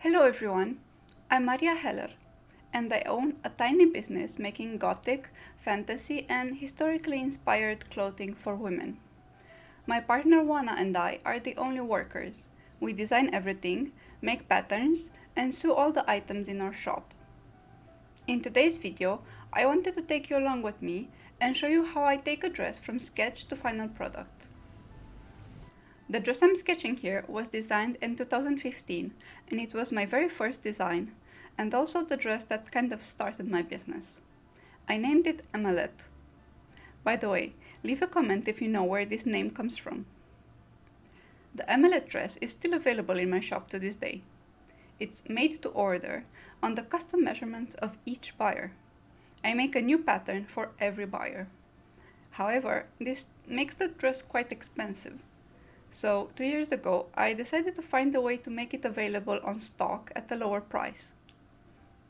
Hello everyone, I'm Maria Heller, and I own a tiny business making gothic, fantasy, and historically inspired clothing for women. My partner Juana and I are the only workers. We design everything, make patterns, and sew all the items in our shop. In today's video, I wanted to take you along with me and show you how I take a dress from sketch to final product. The dress I'm sketching here was designed in 2015, and it was my very first design, and also the dress that kind of started my business. I named it Aleth. By the way, leave a comment if you know where this name comes from. The Aleth dress is still available in my shop to this day. It's made to order on the custom measurements of each buyer. I make a new pattern for every buyer. However, this makes the dress quite expensive. So 2 years ago, I decided to find a way to make it available on stock at a lower price.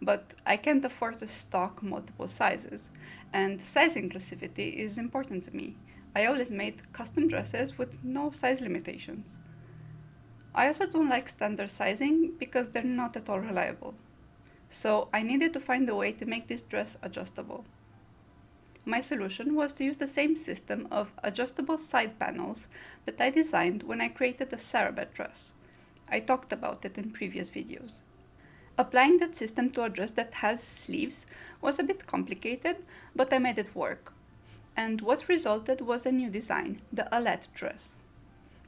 But I can't afford to stock multiple sizes, and size inclusivity is important to me. I always made custom dresses with no size limitations. I also don't like standard sizing because they're not at all reliable. So I needed to find a way to make this dress adjustable. My solution was to use the same system of adjustable side panels that I designed when I created the Sarabeth dress. I talked about it in previous videos. Applying that system to a dress that has sleeves was a bit complicated, but I made it work. And what resulted was a new design, the Aleth dress.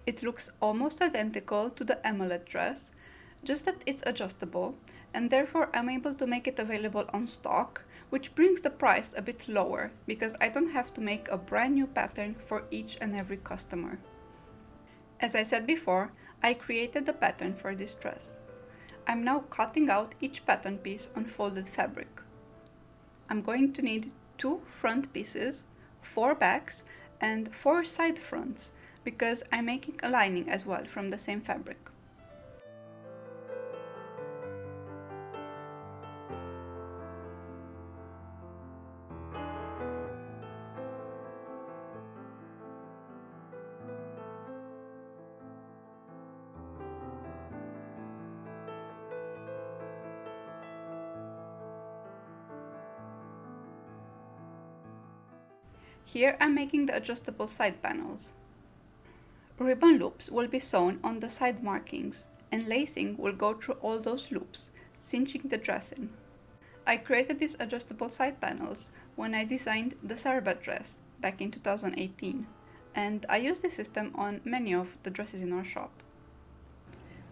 It looks almost identical to the Aleth dress, just that it's adjustable, and therefore I'm able to make it available on stock, which brings the price a bit lower because I don't have to make a brand new pattern for each and every customer. As I said before, I created the pattern for this dress. I'm now cutting out each pattern piece on folded fabric. I'm going to need 2 front pieces, 4 backs, and 4 side fronts because I'm making a lining as well from the same fabric. Here I'm making the adjustable side panels. Ribbon loops will be sewn on the side markings, and lacing will go through all those loops, cinching the dress in. I created these adjustable side panels when I designed the Sarabeth dress back in 2018, and I used this system on many of the dresses in our shop.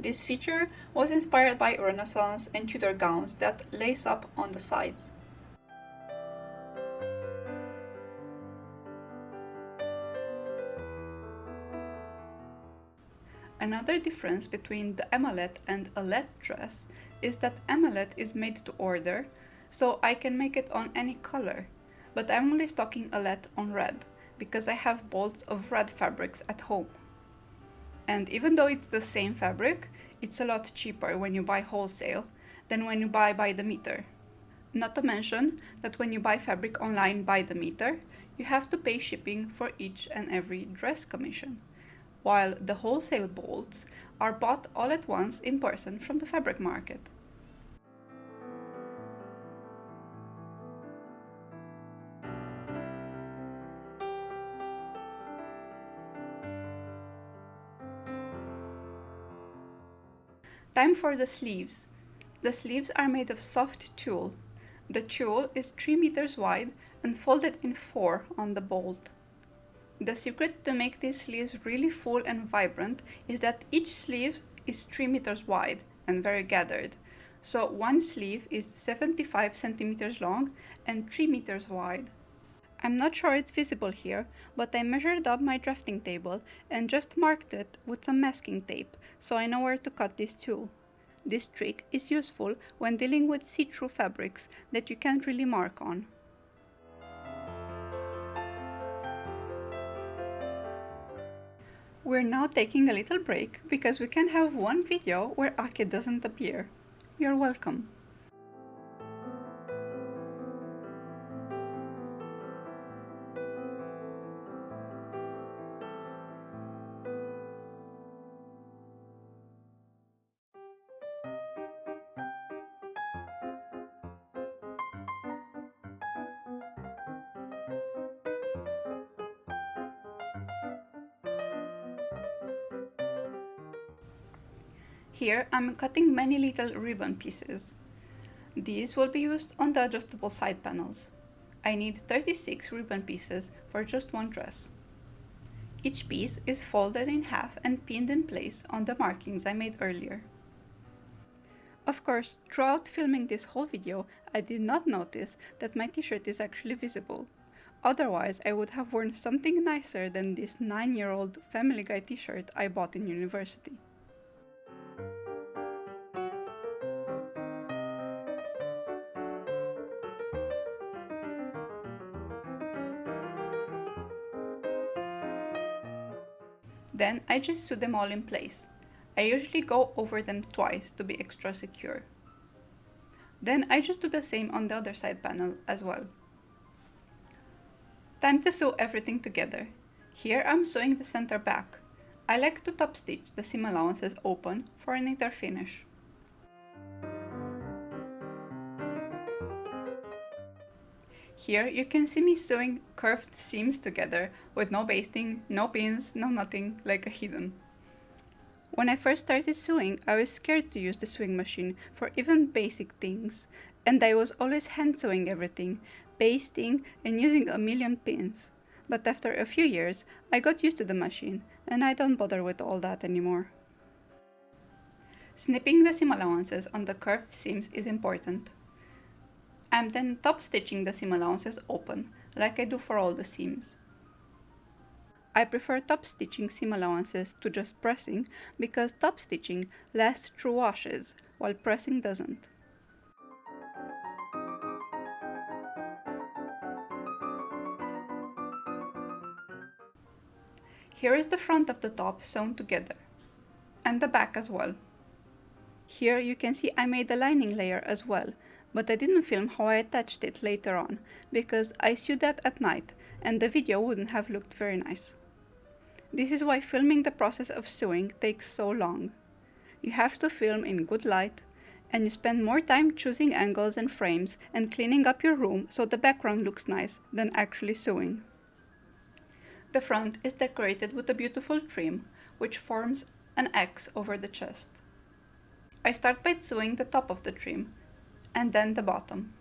This feature was inspired by Renaissance and Tudor gowns that lace up on the sides. Another difference between the Aleth and Aleth dress is that Aleth is made to order, so I can make it on any color, but I'm only stocking Aleth on red, because I have bolts of red fabrics at home. And even though it's the same fabric, it's a lot cheaper when you buy wholesale than when you buy by the meter. Not to mention that when you buy fabric online by the meter, you have to pay shipping for each and every dress commission, while the wholesale bolts are bought all at once in person from the fabric market. Time for the sleeves. The sleeves are made of soft tulle. The tulle is 3 meters wide and folded in 4 on the bolt. The secret to make these sleeves really full and vibrant is that each sleeve is 3 meters wide and very gathered. So one sleeve is 75 centimeters long and 3 meters wide. I'm not sure it's visible here, but I measured up my drafting table and just marked it with some masking tape, so I know where to cut this tulle. This trick is useful when dealing with see-through fabrics that you can't really mark on. We're now taking a little break because we can have one video where Aki doesn't appear. You're welcome. Here I'm cutting many little ribbon pieces. These will be used on the adjustable side panels. I need 36 ribbon pieces for just one dress. Each piece is folded in half and pinned in place on the markings I made earlier. Of course, throughout filming this whole video, I did not notice that my t-shirt is actually visible. Otherwise, I would have worn something nicer than this 9-year-old Family Guy t-shirt I bought in university. Then I just sew them all in place. I usually go over them twice to be extra secure. Then I just do the same on the other side panel as well. Time to sew everything together. Here I'm sewing the center back. I like to top stitch the seam allowances open for a neater finish. Here you can see me sewing curved seams together with no basting, no pins, no nothing, like a heathen. When I first started sewing, I was scared to use the sewing machine for even basic things, and I was always hand sewing everything, basting and using a million pins. But after a few years, I got used to the machine, and I don't bother with all that anymore. Snipping the seam allowances on the curved seams is important. I'm then top stitching the seam allowances open, like I do for all the seams. I prefer top stitching seam allowances to just pressing because top stitching lasts through washes, while pressing doesn't. Here is the front of the top sewn together, and the back as well. Here you can see I made a lining layer as well, but I didn't film how I attached it later on, because I sewed that at night and the video wouldn't have looked very nice. This is why filming the process of sewing takes so long. You have to film in good light, and you spend more time choosing angles and frames and cleaning up your room so the background looks nice than actually sewing. The front is decorated with a beautiful trim, which forms an X over the chest. I start by sewing the top of the trim, and then the bottom.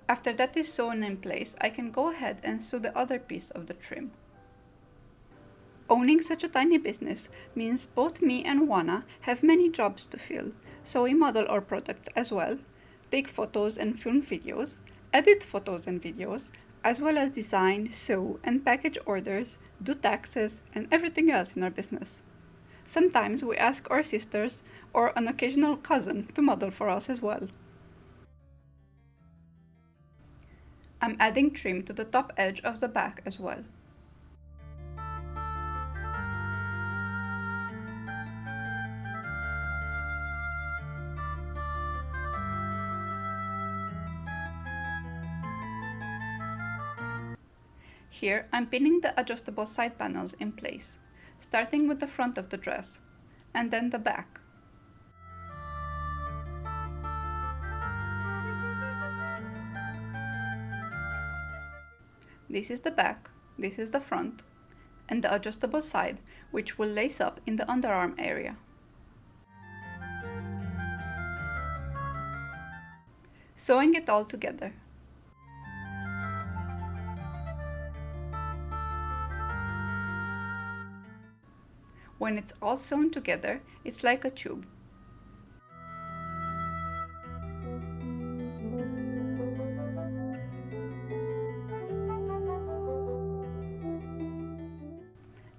After that is sewn in place, I can go ahead and sew the other piece of the trim. Owning such a tiny business means both me and Juana have many jobs to fill, so we model our products as well, take photos and film videos, edit photos and videos, as well as design, sew, and package orders, do taxes, and everything else in our business. Sometimes we ask our sisters or an occasional cousin to model for us as well. I'm adding trim to the top edge of the back as well. Here I'm pinning the adjustable side panels in place, starting with the front of the dress, and then the back. This is the back, this is the front, and the adjustable side, which will lace up in the underarm area. Sewing it all together. When it's all sewn together, it's like a tube.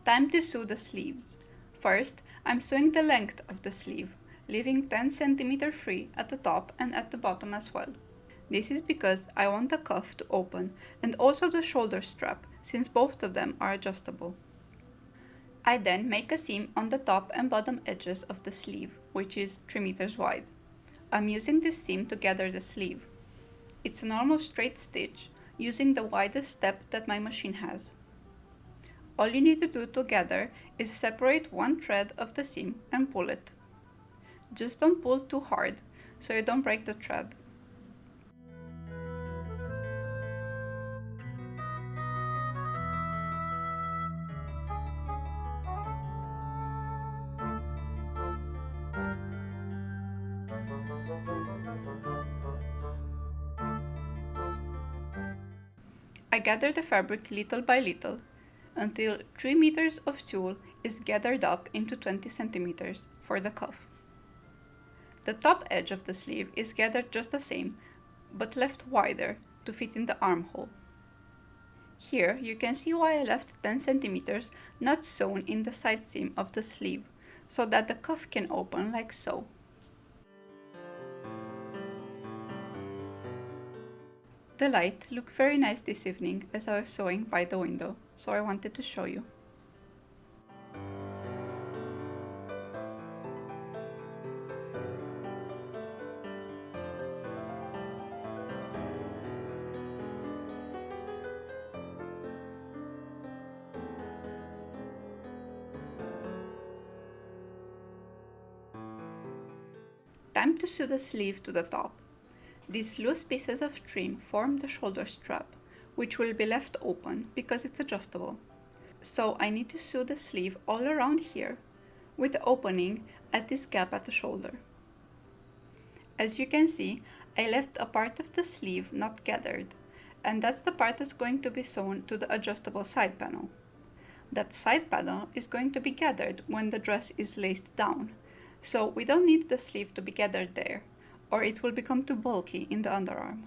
Time to sew the sleeves. First, I'm sewing the length of the sleeve, leaving 10 cm free at the top and at the bottom as well. This is because I want the cuff to open and also the shoulder strap, since both of them are adjustable. I then make a seam on the top and bottom edges of the sleeve, which is 3 meters wide. I'm using this seam to gather the sleeve. It's a normal straight stitch using the widest step that my machine has. All you need to do together is separate one thread of the seam and pull it. Just don't pull too hard so you don't break the thread. I gather the fabric little by little until 3 meters of tulle is gathered up into 20 centimeters for the cuff. The top edge of the sleeve is gathered just the same, but left wider to fit in the armhole. Here you can see why I left 10 centimeters not sewn in the side seam of the sleeve, so that the cuff can open like so. The light looked very nice this evening as I was sewing by the window, so I wanted to show you. Time to sew the sleeve to the top. These loose pieces of trim form the shoulder strap, which will be left open because it's adjustable. So I need to sew the sleeve all around here, with the opening at this gap at the shoulder. As you can see, I left a part of the sleeve not gathered, and that's the part that's going to be sewn to the adjustable side panel. That side panel is going to be gathered when the dress is laced down, so we don't need the sleeve to be gathered there, or it will become too bulky in the underarm.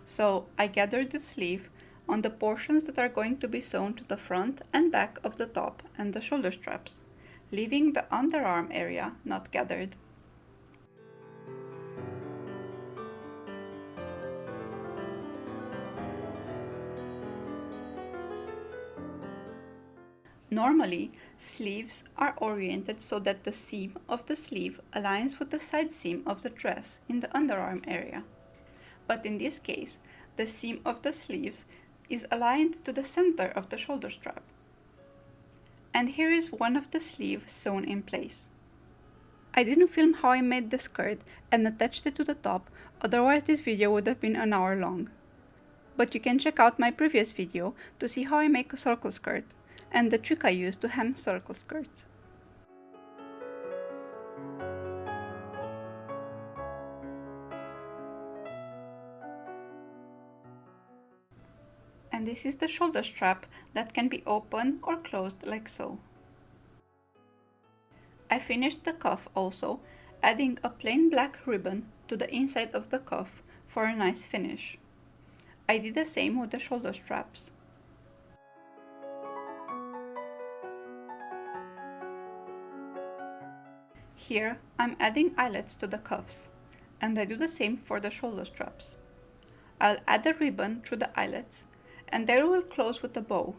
So I gathered the sleeve on the portions that are going to be sewn to the front and back of the top and the shoulder straps, leaving the underarm area not gathered. Normally, sleeves are oriented so that the seam of the sleeve aligns with the side seam of the dress in the underarm area. But in this case, the seam of the sleeves is aligned to the center of the shoulder strap. And here is one of the sleeves sewn in place. I didn't film how I made the skirt and attached it to the top, otherwise this video would have been an hour long. But you can check out my previous video to see how I make a circle skirt, and the trick I use to hem circle skirts. And this is the shoulder strap that can be open or closed like so. I finished the cuff also, adding a plain black ribbon to the inside of the cuff for a nice finish. I did the same with the shoulder straps. Here, I'm adding eyelets to the cuffs, and I do the same for the shoulder straps. I'll add a ribbon through the eyelets, and they will close with a bow,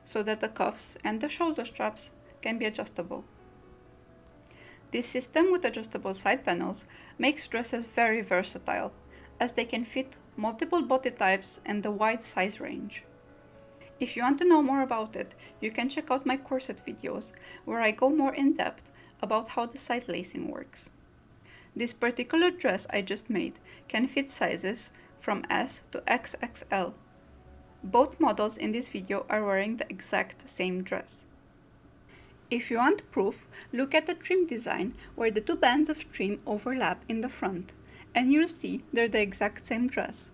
so that the cuffs and the shoulder straps can be adjustable. This system with adjustable side panels makes dresses very versatile, as they can fit multiple body types and a wide size range. If you want to know more about it, you can check out my corset videos, where I go more in depth about how the side lacing works. This particular dress I just made can fit sizes from S to XXL. Both models in this video are wearing the exact same dress. If you want proof, look at the trim design where the two bands of trim overlap in the front, and you'll see they're the exact same dress.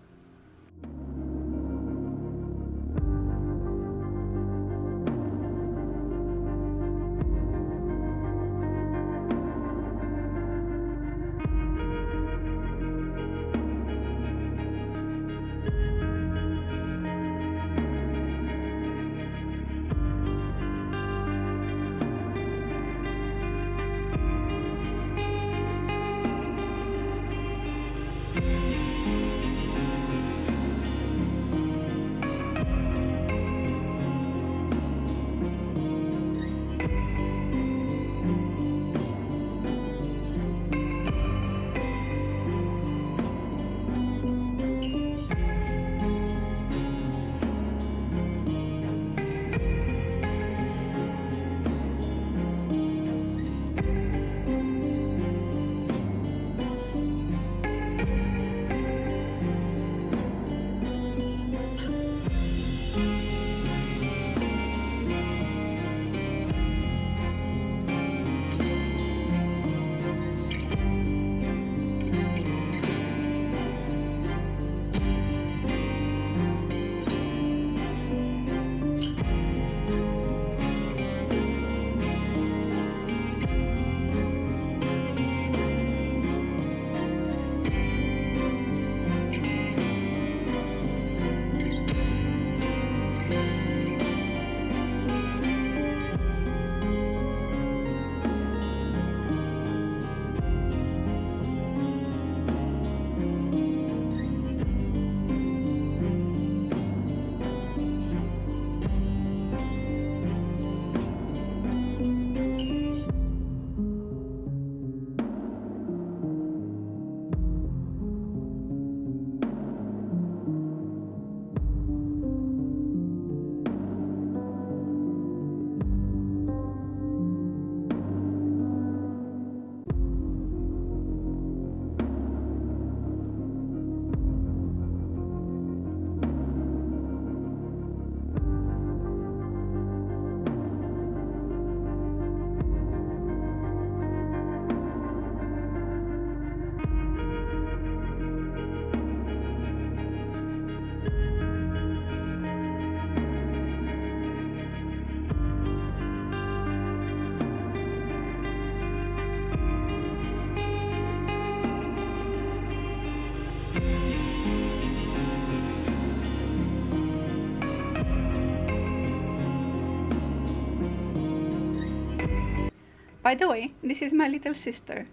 By the way, this is my little sister.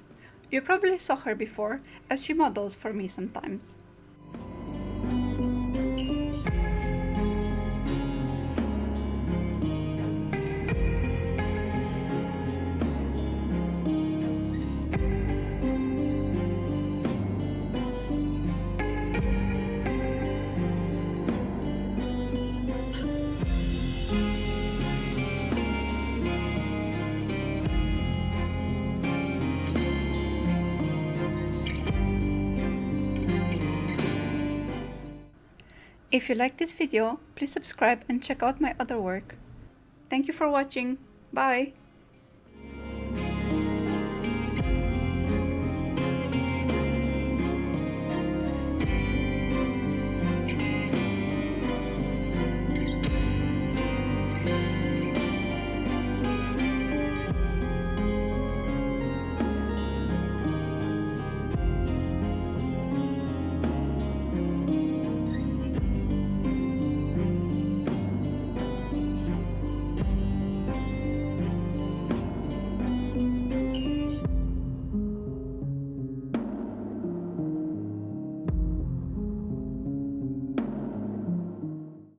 You probably saw her before, as she models for me sometimes. If you like this video, please subscribe and check out my other work. Thank you for watching. Bye!